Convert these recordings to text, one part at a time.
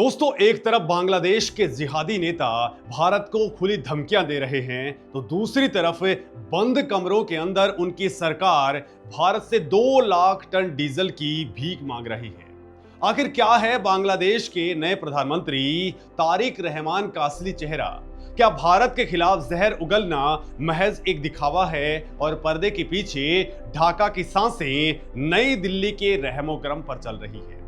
दोस्तों, एक तरफ बांग्लादेश के जिहादी नेता भारत को खुली धमकियां दे रहे हैं, तो दूसरी तरफ बंद कमरों के अंदर उनकी सरकार भारत से 2 लाख टन डीजल की भीख मांग रही है। आखिर क्या है बांग्लादेश के नए प्रधानमंत्री तारिक रहमान का असली चेहरा? क्या भारत के खिलाफ जहर उगलना महज एक दिखावा है और पर्दे के पीछे ढाका की सांसें नई दिल्ली के रहमो करम पर चल रही है?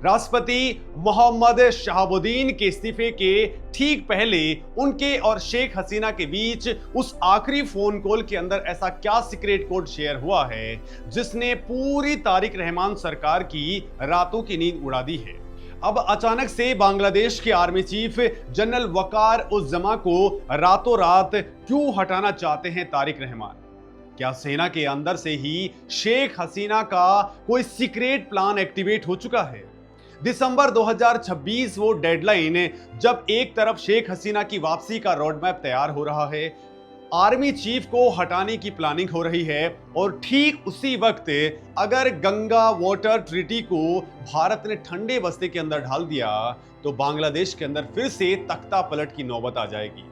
राष्ट्रपति मोहम्मद शहाबुद्दीन के इस्तीफे के ठीक पहले उनके और शेख हसीना के बीच उस आखिरी फोन कॉल के अंदर ऐसा क्या सीक्रेट कोड शेयर हुआ है जिसने पूरी तारिक रहमान सरकार की रातों की नींद उड़ा दी है? अब अचानक से बांग्लादेश के आर्मी चीफ जनरल वकार उस जमा को रातों रात क्यों हटाना चाहते हैं तारिक रहमान? क्या सेना के अंदर से ही शेख हसीना का कोई सीक्रेट प्लान एक्टिवेट हो चुका है? दिसंबर 2026 वो डेडलाइन, जब एक तरफ शेख हसीना की वापसी का रोड मैप तैयार हो रहा है, आर्मी चीफ को हटाने की प्लानिंग हो रही है, और ठीक उसी वक्त अगर गंगा वाटर ट्रीटी को भारत ने ठंडे बस्ते के अंदर ढाल दिया तो बांग्लादेश के अंदर फिर से तख्ता पलट की नौबत आ जाएगी।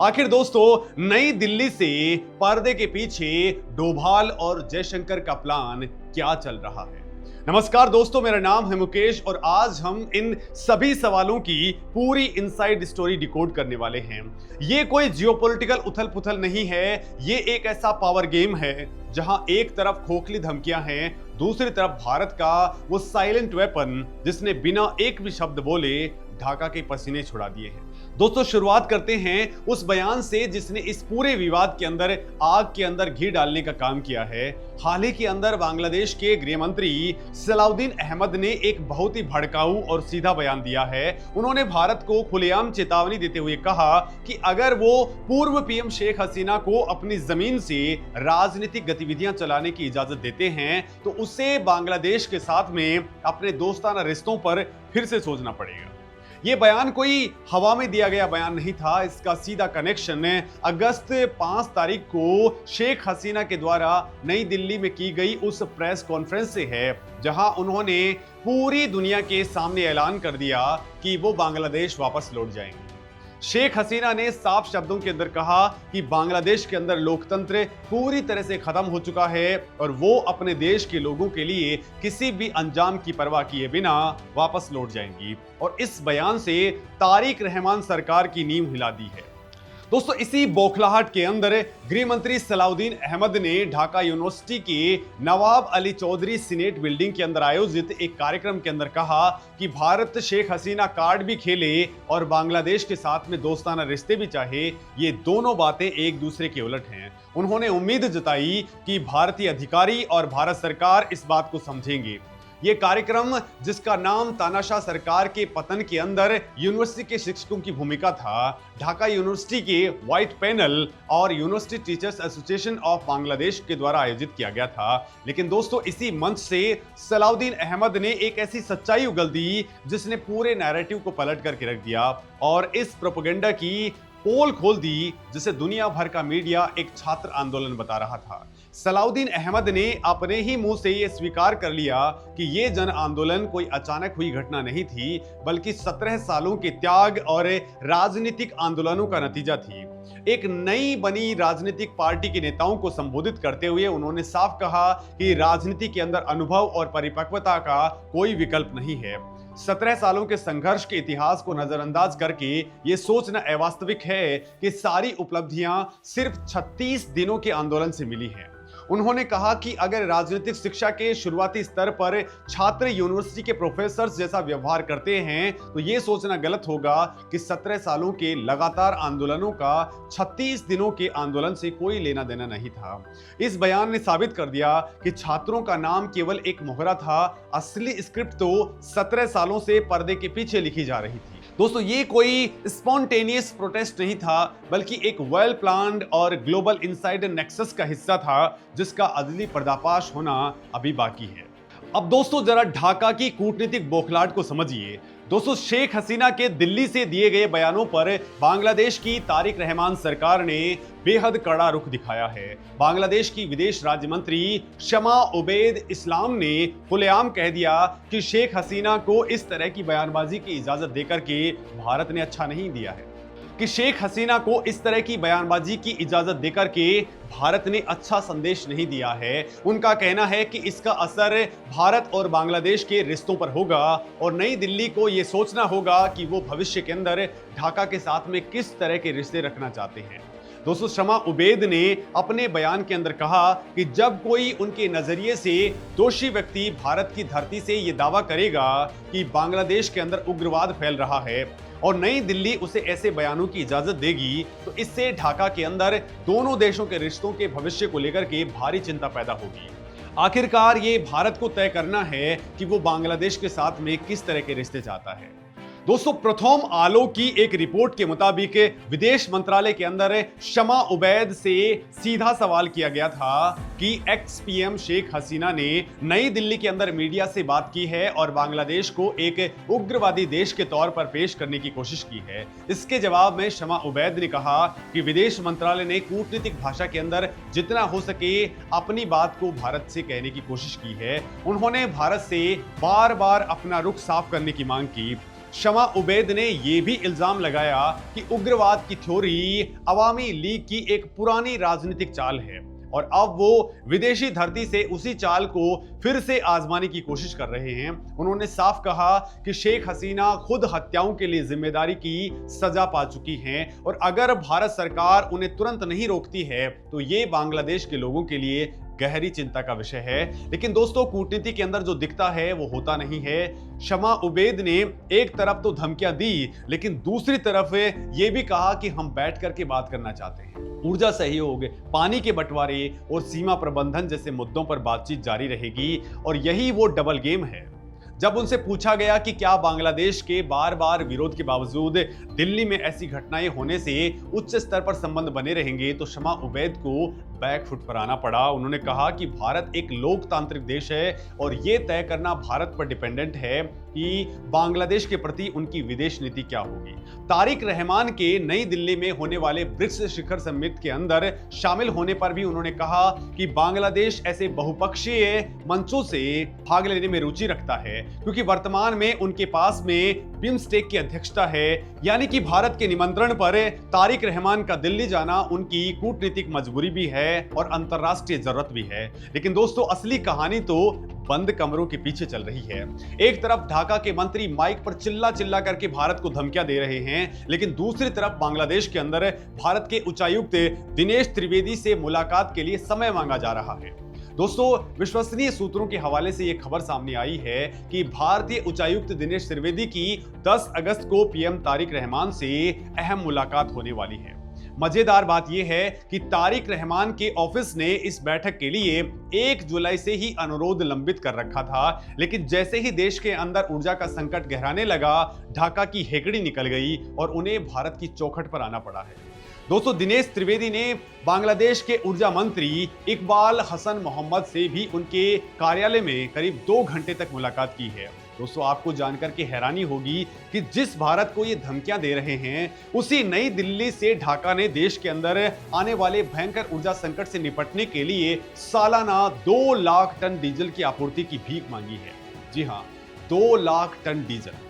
आखिर दोस्तों, नई दिल्ली से पर्दे के पीछे डोभाल और जयशंकर का प्लान क्या चल रहा है? नमस्कार दोस्तों, मेरा नाम है मुकेश और आज हम इन सभी सवालों की पूरी इनसाइड स्टोरी डिकोड करने वाले हैं। ये कोई जियोपॉलिटिकल उथल पुथल नहीं है, ये एक ऐसा पावर गेम है जहां एक तरफ खोखली धमकियां हैं, दूसरी तरफ भारत का वो साइलेंट वेपन जिसने बिना एक भी शब्द बोले ढाका के पसीने छुड़ा दिए हैं। दोस्तों, शुरुआत करते हैं उस बयान से जिसने इस पूरे विवाद के अंदर आग के अंदर घी डालने का काम किया है। हाल ही के अंदर बांग्लादेश के गृह मंत्री सलाउद्दीन अहमद ने एक बहुत ही भड़काऊ और सीधा बयान दिया है। उन्होंने भारत को खुलेआम चेतावनी देते हुए कहा कि अगर वो पूर्व पीएम शेख हसीना को अपनी जमीन से राजनीतिक गतिविधियां चलाने की इजाजत देते हैं तो उसे बांग्लादेश के साथ में अपने दोस्ताना रिश्तों पर फिर से सोचना पड़ेगा। ये बयान कोई हवा में दिया गया बयान नहीं था, इसका सीधा कनेक्शन अगस्त 5 तारीख को शेख हसीना के द्वारा नई दिल्ली में की गई उस प्रेस कॉन्फ्रेंस से है, जहां उन्होंने पूरी दुनिया के सामने ऐलान कर दिया कि वो बांग्लादेश वापस लौट जाएंगे। शेख हसीना ने साफ शब्दों के अंदर कहा कि बांग्लादेश के अंदर लोकतंत्र पूरी तरह से खत्म हो चुका है और वो अपने देश के लोगों के लिए किसी भी अंजाम की परवाह किए बिना वापस लौट जाएंगी, और इस बयान से तारिक रहमान सरकार की नींव हिला दी है। दोस्तों, इसी बौखलाहट के अंदर गृह मंत्री सलाउद्दीन अहमद ने ढाका यूनिवर्सिटी के नवाब अली चौधरी सीनेट बिल्डिंग के अंदर आयोजित एक कार्यक्रम के अंदर कहा कि भारत शेख हसीना कार्ड भी खेले और बांग्लादेश के साथ में दोस्ताना रिश्ते भी चाहे, ये दोनों बातें एक दूसरे के उलट हैं। उन्होंने उम्मीद जताई कि भारतीय अधिकारी और भारत सरकार इस बात को समझेंगे। ये कार्यक्रम, जिसका नाम तानाशाह सरकार के पतन के अंदर यूनिवर्सिटी के शिक्षकों की भूमिका था, ढाका यूनिवर्सिटी के व्हाइट पैनल और university teachers association of Bangladesh के द्वारा आयोजित किया गया था। लेकिन दोस्तों, इसी मंच से सलाउद्दीन अहमद ने एक ऐसी सच्चाई उगल दी जिसने पूरे नैरेटिव को पलट करके रख दिया और इस प्रोपेगेंडा की पोल खोल दी जिसे दुनिया भर का मीडिया एक छात्र आंदोलन बता रहा था। सलाउद्दीन अहमद ने अपने ही मुंह से यह स्वीकार कर लिया कि यह जन आंदोलन कोई अचानक हुई घटना नहीं थी, बल्कि 17 सालों के त्याग और राजनीतिक आंदोलनों का नतीजा थी। एक नई बनी राजनीतिक पार्टी के नेताओं को संबोधित करते हुए उन्होंने साफ कहा कि राजनीति के अंदर अनुभव और परिपक्वता का कोई विकल्प नहीं है। 17 सालों के संघर्ष के इतिहास को नजरअंदाज करके ये सोचना अवास्तविक है कि सारी उपलब्धियां सिर्फ 36 दिनों के आंदोलन से मिली हैं। उन्होंने कहा कि अगर राजनीतिक शिक्षा के शुरुआती स्तर पर छात्र यूनिवर्सिटी के प्रोफेसर जैसा व्यवहार करते हैं तो ये सोचना गलत होगा कि 17 सालों के लगातार आंदोलनों का 36 दिनों के आंदोलन से कोई लेना देना नहीं था। इस बयान ने साबित कर दिया कि छात्रों का नाम केवल एक मोहरा था, असली स्क्रिप्ट तो 17 सालों से पर्दे के पीछे लिखी जा रही थी। दोस्तों, ये कोई स्पॉन्टेनियस प्रोटेस्ट नहीं था, बल्कि एक वेल प्लान्ड और ग्लोबल इनसाइडर नेक्सस का हिस्सा था जिसका अदली पर्दाफाश होना अभी बाकी है। अब दोस्तों जरा ढाका की कूटनीतिक बौखलाहट को समझिए। दोस्तों शेख हसीना के दिल्ली से दिए गए बयानों पर बांग्लादेश की तारिक रहमान सरकार ने बेहद कड़ा रुख दिखाया है। बांग्लादेश की विदेश राज्य मंत्री शमा उबैद इस्लाम ने खुलेआम कह दिया कि शेख हसीना को इस तरह की बयानबाजी की इजाजत देकर के भारत ने अच्छा नहीं दिया है कि शेख हसीना को इस तरह की बयानबाजी की इजाजत देकर के भारत ने अच्छा संदेश नहीं दिया है। उनका कहना है कि इसका असर भारत और बांग्लादेश के रिश्तों पर होगा और नई दिल्ली को यह सोचना होगा कि वो भविष्य के अंदर ढाका के साथ में किस तरह के रिश्ते रखना चाहते हैं। दोस्तों शमा उबैद ने अपने बयान के अंदर कहा कि जब कोई उनके नजरिए से दोषी व्यक्ति भारत की धरती से यह दावा करेगा कि बांग्लादेश के अंदर उग्रवाद फैल रहा है और नई दिल्ली उसे ऐसे बयानों की इजाजत देगी तो इससे ढाका के अंदर दोनों देशों के रिश्तों के भविष्य को लेकर के भारी चिंता पैदा होगी। आखिरकार ये भारत को तय करना है कि वो बांग्लादेश के साथ में किस तरह के रिश्ते चाहता है। दोस्तों प्रथम आलो की एक रिपोर्ट के मुताबिक विदेश मंत्रालय के अंदर शमा उबैद से सीधा सवाल किया गया था कि एक्स पीएम शेख हसीना ने नई दिल्ली के अंदर मीडिया से बात की है और बांग्लादेश को एक उग्रवादी देश के तौर पर पेश करने की कोशिश की है। इसके जवाब में शमा उबैद ने कहा कि विदेश मंत्रालय ने कूटनीतिक भाषा के अंदर जितना हो सके अपनी बात को भारत से कहने की कोशिश की है। उन्होंने भारत से बार बार अपना रुख साफ करने की मांग की। शमा उबैद ने यह भी इल्जाम लगाया कि उग्रवाद की थ्योरी अवामी लीग की एक पुरानी राजनीतिक चाल है और अब वो विदेशी धरती से उसी चाल को फिर से आजमाने की कोशिश कर रहे हैं। उन्होंने साफ कहा कि शेख हसीना खुद हत्याओं के लिए जिम्मेदारी की सजा पा चुकी हैं और अगर भारत सरकार उन्हें तुरंत नहीं रोकती है तो ये बांग्लादेश के लोगों के लिए गहरी चिंता का विषय है। लेकिन दोस्तों कूटनीति के अंदर जो दिखता है वो होता नहीं है। शमा उबैद ने एक तरफ तो धमकियां दी लेकिन दूसरी तरफ ये भी कहा कि हम बैठ करके बात करना चाहते हैं। ऊर्जा सहयोग, पानी के बंटवारे और सीमा प्रबंधन जैसे मुद्दों पर बातचीत जारी रहेगी और यही वो डबल गेम है। जब उनसे पूछा गया कि क्या बांग्लादेश के बार बार विरोध के बावजूद दिल्ली में ऐसी घटनाएं होने से उच्च स्तर पर संबंध बने रहेंगे तो शमा उबैद को बैकफुट पर आना पड़ा। उन्होंने कहा कि भारत एक लोकतांत्रिक देश है और ये तय करना भारत पर डिपेंडेंट है कि बांग्लादेश के प्रति उनकी विदेश नीति क्या होगी। तारिक रहमान के नई दिल्ली में होने वाले ब्रिक्स शिखर समिट के अंदर शामिल होने पर भी उन्होंने कहा कि बांग्लादेश ऐसे बहुपक्षीय मंचों से भाग लेने में रुचि रखता है क्योंकि वर्तमान में उनके पास में बिम्स्टेक की अध्यक्षता है, यानी कि भारत के निमंत्रण पर तारिक रहमान का दिल्ली जाना उनकी कूटनीतिक मजबूरी भी है और अंतरराष्ट्रीय जरूरत भी है। लेकिन दोस्तों असली कहानी तो बंद कमरों के पीछे चल रही है। एक तरफ ढाका के मंत्री माइक पर चिल्ला चिल्ला करके भारत को धमकियां दे रहे हैं लेकिन दूसरी तरफ बांग्लादेश के अंदर भारत के उच्चायुक्त दिनेश त्रिवेदी से मुलाकात के लिए समय मांगा जा रहा है। दोस्तों विश्वसनीय सूत्रों के हवाले से यह खबर सामने आई है कि भारतीय उच्चायुक्त दिनेश त्रिवेदी की 10 अगस्त को पीएम तारिक रहमान से अहम मुलाकात होने वाली है। मजेदार बात यह है कि तारिक रहमान के ऑफिस ने इस बैठक के लिए 1 जुलाई से ही अनुरोध लंबित कर रखा था लेकिन जैसे ही देश के अंदर ऊर्जा का संकट गहराने लगा ढाका की हेकड़ी निकल गई और उन्हें भारत की चौखट पर आना पड़ा है। दोस्तों दिनेश त्रिवेदी ने बांग्लादेश के ऊर्जा मंत्री इकबाल हसन मोहम्मद से भी उनके कार्यालय में करीब 2 घंटे तक मुलाकात की है। दोस्तों आपको जानकर के हैरानी होगी कि जिस भारत को ये धमकियां दे रहे हैं उसी नई दिल्ली से ढाका ने देश के अंदर आने वाले भयंकर ऊर्जा संकट से निपटने के लिए सालाना 2 लाख टन डीजल की आपूर्ति की भीख मांगी है। जी हां, 2 लाख टन डीजल।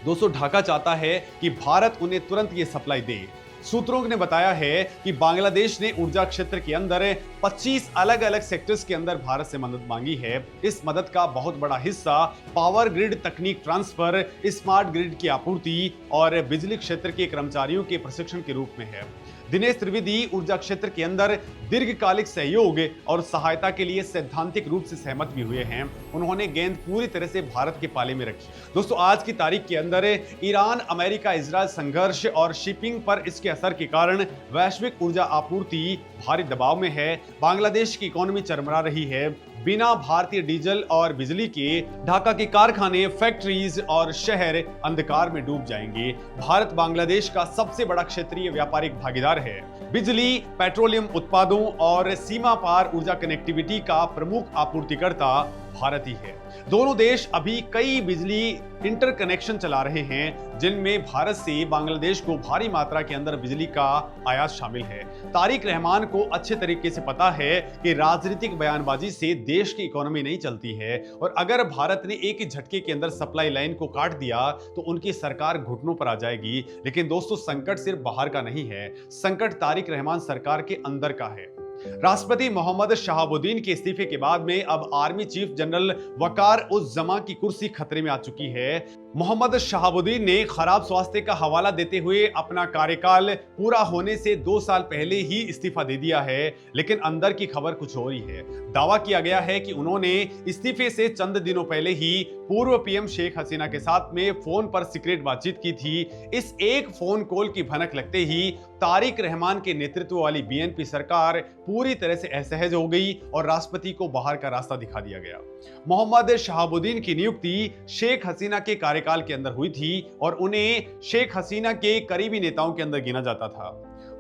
दोस्तों ढाका चाहता है कि भारत उन्हें तुरंत ये सप्लाई दे। सूत्रों ने बताया है कि बांग्लादेश ने ऊर्जा क्षेत्र के अंदर 25 अलग अलग सेक्टर्स के अंदर भारत से मदद मांगी है। इस मदद का बहुत बड़ा हिस्सा पावर ग्रिड तकनीक ट्रांसफर, स्मार्ट ग्रिड की आपूर्ति और बिजली क्षेत्र के कर्मचारियों के प्रशिक्षण के रूप में है। दिनेश त्रिवेदी ऊर्जा क्षेत्र के अंदर दीर्घकालिक सहयोग और सहायता के लिए सैद्धांतिक रूप से सहमत भी हुए हैं। उन्होंने गेंद पूरी तरह से भारत के पाले में रखी। दोस्तों आज की तारीख के अंदर ईरान अमेरिका इजराइल संघर्ष और शिपिंग पर इसके असर के कारण वैश्विक ऊर्जा आपूर्ति भारी दबाव में है। बांग्लादेश की इकोनॉमी चरमरा रही है। बिना भारतीय डीजल और बिजली के ढाका के कारखाने, फैक्ट्रीज और शहर अंधकार में डूब जाएंगे। भारत बांग्लादेश का सबसे बड़ा क्षेत्रीय व्यापारिक भागीदार है। बिजली, पेट्रोलियम उत्पादों और सीमा पार ऊर्जा कनेक्टिविटी का प्रमुख आपूर्तिकर्ता भारत ही है। दोनों देश अभी कई बिजली इंटरकनेक्शन चला रहे हैं, जिनमें भारत से बांग्लादेश को भारी मात्रा के अंदर बिजली का आयात शामिल है। तारिक रहमान को अच्छे तरीके से पता है कि राजनीतिक बयानबाजी से देश की इकोनॉमी नहीं चलती है, और अगर भारत ने एक ही झटके के अंदर सप्लाई लाइन को काट दिया तो उनकी सरकार घुटनों पर आ जाएगी। लेकिन दोस्तों, संकट सिर्फ बाहर का नहीं है, संकट तारिक रहमान सरकार के अंदर का है। राष्ट्रपति मोहम्मद शहाबुद्दीन के इस्तीफे के बाद में अब आर्मी चीफ जनरल वकार उज जमा की कुर्सी खतरे में आ चुकी है। मोहम्मद शहाबुद्दीन ने खराब स्वास्थ्य का हवाला देते हुए अपना कार्यकाल पूरा होने से 2 साल पहले ही इस्तीफा दे दिया है, लेकिन अंदर की खबर कुछ और ही है। दावा किया गया है कि उन्होंने इस्तीफे से चंद दिनों पहले ही पूर्व पीएम शेख हसीना के साथ में फोन पर सीक्रेट बातचीत की थी। इस एक फोन कॉल की भनक लगते ही तारिक रहमान के नेतृत्व वाली बीएनपी सरकार पूरी तरह से असहज हो गई और राष्ट्रपति को बाहर का रास्ता दिखा दिया गया। मोहम्मद शहाबुद्दीन की नियुक्ति शेख हसीना के कार्यकाल के अंदर हुई थी और उन्हें शेख हसीना के करीबी नेताओं के अंदर गिना जाता था।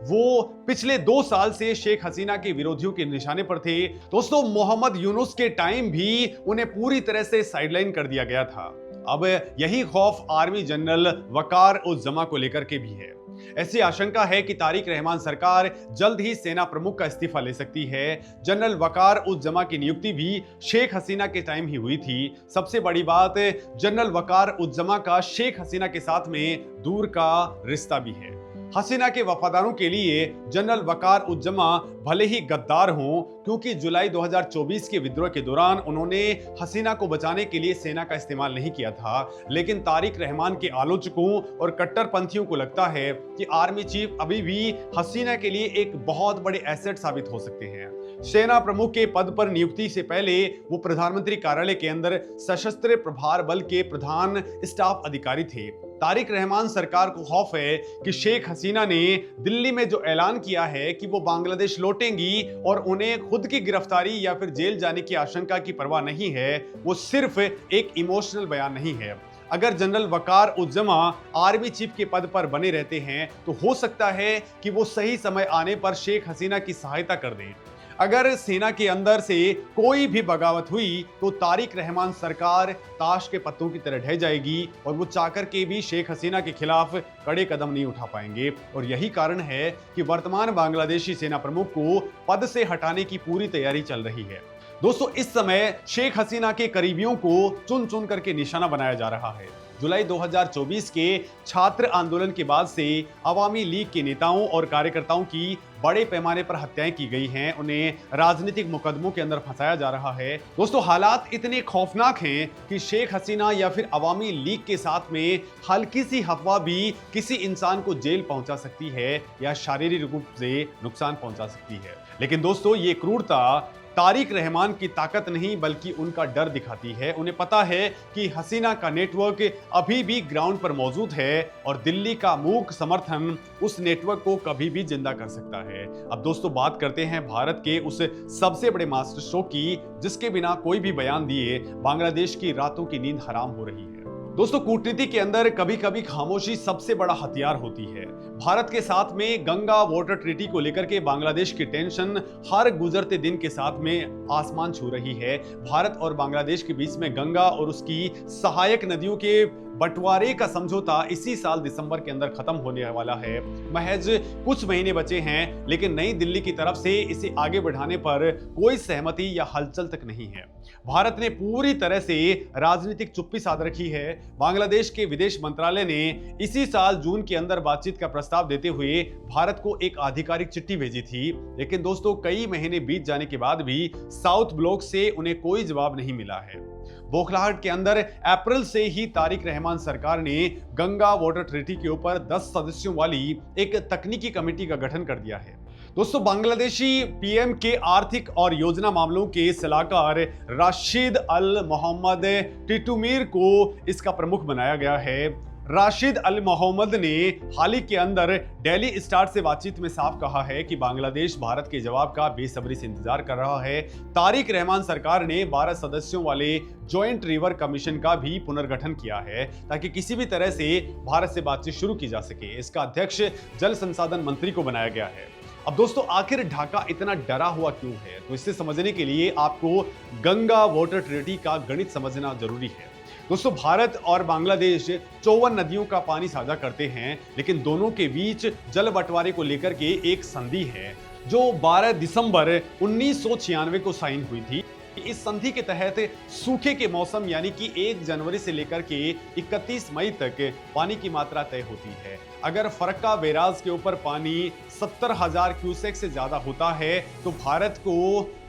वो पिछले 2 साल से शेख हसीना के विरोधियों के निशाने पर थे। दोस्तों, मोहम्मद यूनुस के टाइम भी उन्हें पूरी तरह से साइडलाइन कर दिया गया था। अब यही खौफ आर्मी जनरल वकार उज जमा को लेकर के भी है। ऐसी आशंका है कि तारिक रहमान सरकार जल्द ही सेना प्रमुख का इस्तीफा ले सकती है। जनरल वकार उज जमा की नियुक्ति भी शेख हसीना के टाइम ही हुई थी। सबसे बड़ी बात, जनरल वकार उज जमा का शेख हसीना के साथ में दूर का रिश्ता भी है। हसीना के वफादारों के लिए जनरल वकार उज जमा भले ही गद्दार हों, क्योंकि जुलाई 2024 के विद्रोह के दौरान उन्होंने हसीना को बचाने के लिए सेना का इस्तेमाल नहीं किया था, लेकिन तारिक रहमान के आलोचकों और कट्टरपंथियों को लगता है कि आर्मी चीफ अभी भी हसीना के लिए एक बहुत बड़े एसेट साबित हो सकते हैं। सेना प्रमुख के पद पर नियुक्ति से पहले वो प्रधानमंत्री कार्यालय के अंदर सशस्त्र प्रभार बल के प्रधान स्टाफ अधिकारी थे। तारिक रहमान सरकार को खौफ है कि शेख हसीना ने दिल्ली में जो ऐलान किया है कि वो बांग्लादेश लौटेंगी और उन्हें खुद की गिरफ्तारी या फिर जेल जाने की आशंका की परवाह नहीं है, वो सिर्फ एक इमोशनल बयान नहीं है। अगर जनरल वकार उज जमा आर्मी चीफ के पद पर बने रहते हैं तो हो सकता है कि वो सही समय आने पर शेख हसीना की सहायता कर दें। अगर सेना के अंदर से कोई भी बगावत हुई तो तारिक रहमान सरकार ताश के पत्तों की तरह ढह जाएगी और वो चाहकर के भी शेख हसीना के खिलाफ कड़े कदम नहीं उठा पाएंगे। और यही कारण है कि वर्तमान बांग्लादेशी सेना प्रमुख को पद से हटाने की पूरी तैयारी चल रही है। दोस्तों, इस समय शेख हसीना के करीबियों को चुन चुन करके निशाना बनाया जा रहा है। जुलाई 2024 के छात्र आंदोलन के बाद से अवामी लीग के नेताओं और कार्यकर्ताओं की बड़े पैमाने पर हत्याएं की गई हैं, उन्हें राजनीतिक मुकदमों के अंदर फंसाया जा रहा है। दोस्तों, हालात इतने खौफनाक हैं कि शेख हसीना या फिर अवामी लीग के साथ में हल्की सी अफवाह भी किसी इंसान को जेल पहुंचा सकती है या शारीरिक रूप से नुकसान पहुंचा सकती है। लेकिन दोस्तों, ये क्रूरता तारिक रहमान की ताकत नहीं बल्कि उनका डर दिखाती है। उन्हें पता है कि हसीना का नेटवर्क अभी भी ग्राउंड पर मौजूद है और दिल्ली का मूक समर्थन उस नेटवर्क को कभी भी जिंदा कर सकता है। अब दोस्तों, बात करते हैं भारत के उस सबसे बड़े मास्टर स्ट्रोक की, जिसके बिना कोई भी बयान दिए बांग्लादेश की रातों की नींद हराम हो रही है। दोस्तों, कूटनीति के अंदर कभी कभी खामोशी सबसे बड़ा हथियार होती है। भारत के साथ में गंगा वाटर ट्रीटी को लेकर के बांग्लादेश की टेंशन हर गुजरते दिन के साथ में आसमान छू रही है। भारत और बांग्लादेश के बीच में गंगा और उसकी सहायक नदियों के बंटवारे का समझौता इसी साल दिसंबर के अंदर खत्म होने वाला है। महज कुछ महीने बचे हैं, लेकिन नई दिल्ली की तरफ से इसे आगे बढ़ाने पर कोई सहमति या हलचल तक नहीं है। भारत ने पूरी तरह से राजनीतिक चुप्पी साध रखी है। बांग्लादेश के विदेश मंत्रालय ने इसी साल जून के अंदर बातचीत का प्रस्ताव देते हुए भारत को एक आधिकारिक चिट्ठी भेजी थी, लेकिन दोस्तों, कई महीने बीत जाने के बाद भी साउथ ब्लॉक से उन्हें कोई जवाब नहीं मिला है। बौखलाहट के अंदर अप्रैल से ही तारिक रहमान सरकार ने गंगा वाटर ट्रीटी के ऊपर 10 सदस्यों वाली एक तकनीकी कमेटी का गठन कर दिया है। दोस्तों, बांग्लादेशी पीएम के आर्थिक और योजना मामलों के सलाहकार राशिद अल मोहम्मद टिटुमीर को इसका प्रमुख बनाया गया है। राशिद अल मोहम्मद ने हाल ही के अंदर डेली स्टार से बातचीत में साफ कहा है कि बांग्लादेश भारत के जवाब का बेसब्री से इंतजार कर रहा है। तारिक रहमान सरकार ने 12 सदस्यों वाले जॉइंट रिवर कमीशन का भी पुनर्गठन किया है ताकि किसी भी तरह से भारत से बातचीत शुरू की जा सके। इसका अध्यक्ष जल संसाधन मंत्री को बनाया गया है। अब दोस्तों आखिर ढाका इतना डरा हुआ क्यों है? तो इससे समझने के लिए आपको गंगा वाटर ट्रिनिटी का गणित समझना जरूरी है। दोस्तों भारत और बांग्लादेश 54 नदियों का पानी साझा करते हैं, लेकिन दोनों के बीच जल बंटवारे को लेकर के एक संधि है जो 12 दिसंबर 1996 को साइन हुई थी। इस संधि के तहत सूखे के मौसम यानी कि 1 जनवरी से लेकर के 31 मई तक पानी की मात्रा तय होती है। अगर फरक्का बैराज के ऊपर पानी 70,000 क्यूसेक से ज्यादा होता है तो भारत को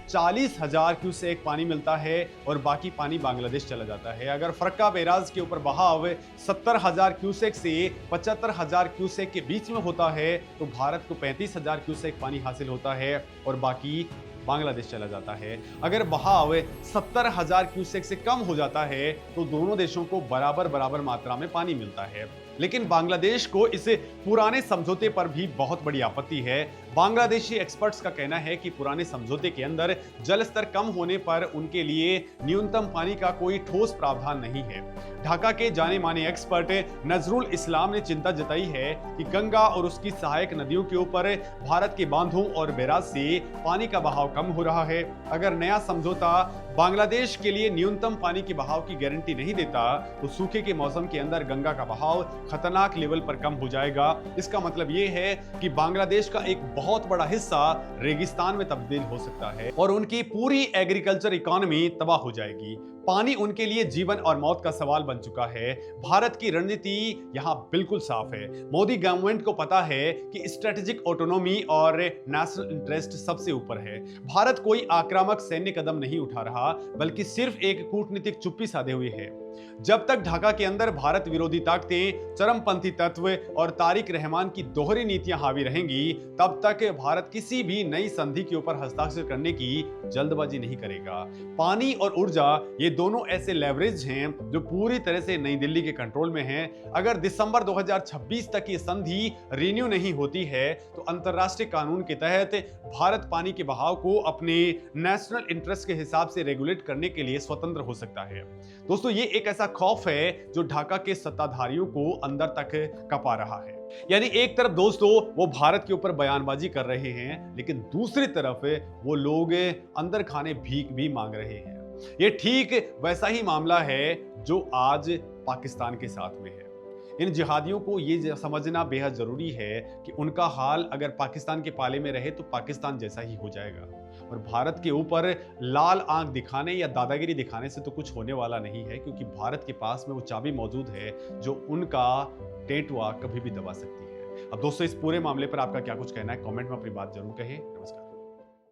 40,000 क्यूसेक पानी मिलता है और बाकी पानी बांग्लादेश चला जाता है। अगर फरक्का बैराज के ऊपर बहाव 70,000 क्यूसेक से 75,000 क्यूसेक के बीच में होता है तो भारत को 35,000 क्यूसेक पानी हासिल होता है और बाकी बांग्लादेश चला जाता है। अगर बहाव 70,000 क्यूसेक से कम हो जाता है तो दोनों देशों को बराबर बराबर मात्रा में पानी मिलता है। लेकिन बांग्लादेश को इस पुराने समझौते पर भी बहुत बड़ी आपत्ति है। बांग्लादेशी एक्सपर्ट्स का कहना है कि पुराने समझौते के अंदर जल स्तर कम होने पर उनके लिए न्यूनतम पानी का कोई ठोस प्रावधान नहीं है। ढाका के जाने माने एक्सपर्ट नजरुल इस्लाम ने चिंता जताई है कि गंगा और उसकी सहायक नदियों के ऊपर भारत के बांधों और बैराज से पानी का बहाव कम हो रहा है। अगर नया समझौता बांग्लादेश के लिए न्यूनतम पानी के बहाव की गारंटी नहीं देता तो सूखे के मौसम के अंदर गंगा का बहाव खतरनाक लेवल पर कम हो जाएगा। इसका मतलब यह है कि बांग्लादेश का एक बहुत बड़ा हिस्सा रेगिस्तान में तब्दील हो सकता है और उनकी पूरी एग्रीकल्चर इकोनॉमी तबाह हो जाएगी। पानी उनके लिए जीवन और मौत का सवाल बन चुका है। भारत की रणनीति यहां बिल्कुल साफ है। मोदी गवर्नमेंट को पता है कि स्ट्रेटेजिक ऑटोनॉमी और नेशनल इंटरेस्ट सबसे ऊपर है। भारत कोई आक्रामक सैन्य कदम नहीं उठा रहा बल्कि सिर्फ एक कूटनीतिक चुप्पी साधे हुए है। जब तक ढाका के अंदर भारत विरोधी ताकतें, चरमपंथी तत्व और तारिक रहमान की दोहरी नीतियां हावी रहेंगी, तब तक भारत किसी भी नई संधि के ऊपर हस्ताक्षर करने की जल्दबाजी नहीं करेगा। पानी और ऊर्जा ये दोनों ऐसे लेवरेज हैं जो पूरी तरह से नई दिल्ली के कंट्रोल में हैं। अगर दिसंबर 2026 तक ये संधि रिन्यू नहीं होती है तो अंतरराष्ट्रीय कानून के तहत भारत पानी के बहाव को अपने नेशनल इंटरेस्ट के हिसाब से रेगुलेट करने के लिए स्वतंत्र हो सकता है। दोस्तों ये एक ऐसा खौफ है जो ढाका के सत्ताधारियों को अंदर तक कपा रहा है। यानी एक तरफ दोस्तों वो भारत के ऊपर बयानबाजी कर रहे हैं, लेकिन दूसरी तरफ वो लोग अंदर खाने भीख भी मांग रहे हैं। ये ठीक वैसा ही मामला है जो आज पाकिस्तान के साथ में है। इन जिहादियों को ये समझना बेहद जरूरी है कि उनका हाल अगर पाकिस्तान के पाले में रहे तो पाकिस्तान जैसा ही हो जाएगा और भारत के ऊपर लाल आंख दिखाने या दादागिरी दिखाने से तो कुछ होने वाला नहीं है, क्योंकि भारत के पास में वो चाबी मौजूद है जो उनका टेटुआ कभी भी दबा सकती है। अब दोस्तों इस पूरे मामले पर आपका क्या कुछ कहना है? कमेंट में अपनी बात जरूर कहें। नमस्कार।